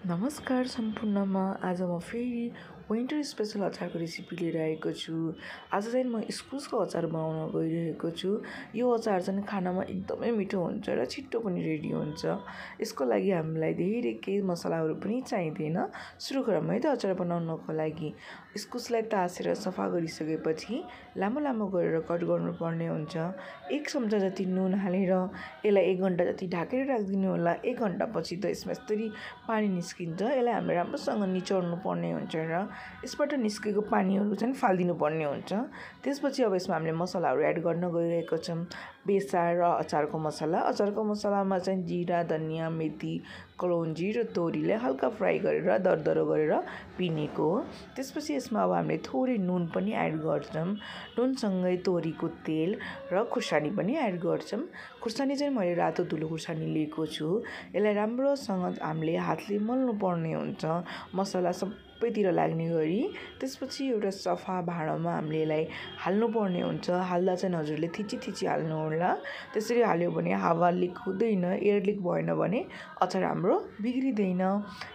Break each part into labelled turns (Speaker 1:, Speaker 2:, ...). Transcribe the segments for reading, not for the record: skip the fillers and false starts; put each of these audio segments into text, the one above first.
Speaker 1: नमस्कार सम्पूर्णमा आज म फेरि विन्टर स्पेसल अचारको रेसिपी लिएर आएको छु। आज चाहिँ म इस्कुसको अचार बनाउन गइरहेको छु। यो अचार चाहिँ खानामा एकदमै मिठो हुन्छ र छिट्टो पनि रेडी हुन्छ। यसको लागि हामीलाई धेरै केही मसलाहरू पनि चाहिँदैन। सुरु गरौँ है त अचार बनाउनको लागि। इस्कुसलाई तासेर सफा गरिसकेपछि लामो लामो गरेर कट गर्नुपर्ने हुन्छ। 1 चम्चा जति नुन हालेर यसलाई 1 घन्टा जति ढाकेर राखिदिनु होला। 1 घन्टापछि त यसमा यस्तरी पानी निस्किन्छ। यसलाई हामीले राम्रोसँग निचोर्नु पर्ने हुन्छ र यसबाट निस्केको पानीहरू चाहिँ फालिदिनु पर्ने हुन्छ। त्यसपछि अब यसमा हामीले मसलाहरू एड गर्न गइरहेको छौँ। बेसार र अचारको मसला। अचारको मसलामा चाहिँ जिरा, धनियाँ, मेथी, कलौन्जी र तोरीलाई हल्का फ्राई गरेर दरदरो गरेर पिनेको हो। त्यसपछि यसमा अब हामीले थोरै नुन पनि एड गर्छौँ। नुनसँगै तोरीको तेल र खुर्सानी पनि एड गर्छौँ। खुर्सानी चाहिँ मैले रातो धुलो खुर्सानी लिएको छु। यसलाई राम्रोसँग हामीले हातले मल्नु पर्ने हुन्छ मसला सबैतिर लाग्ने गरी। त्यसपछि एउटा सफा भाँडामा हामीले यसलाई हाल्नुपर्ने हुन्छ। हाल्दा चाहिँ हजुरले थिची थिची हाल्नु होला। त्यसरी हाल्यो भने हावा लिक हुँदैन, एयर लिक भएन भने अचार हाम्रो बिग्रिँदैन।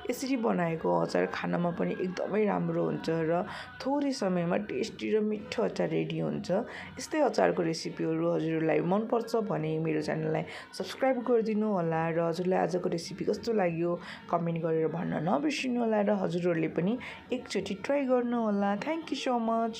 Speaker 1: यसरी बनाएको अचार खानामा पनि एकदमै राम्रो हुन्छ र थोरै समयमा टेस्टी र मिठो अचार रेडी हुन्छ। यस्तै अचारको रेसिपीहरू हजुरहरूलाई मनपर्छ भने मेरो च्यानललाई सब्सक्राइब गरिदिनु होला र हजुरलाई आजको रेसिपी कस्तो लाग्यो कमेन्ट गरेर भन्न नबिर्सिनु होला र हजुरहरूले पनि एकचोटि ट्राई गर्नु होला। Thank you so much.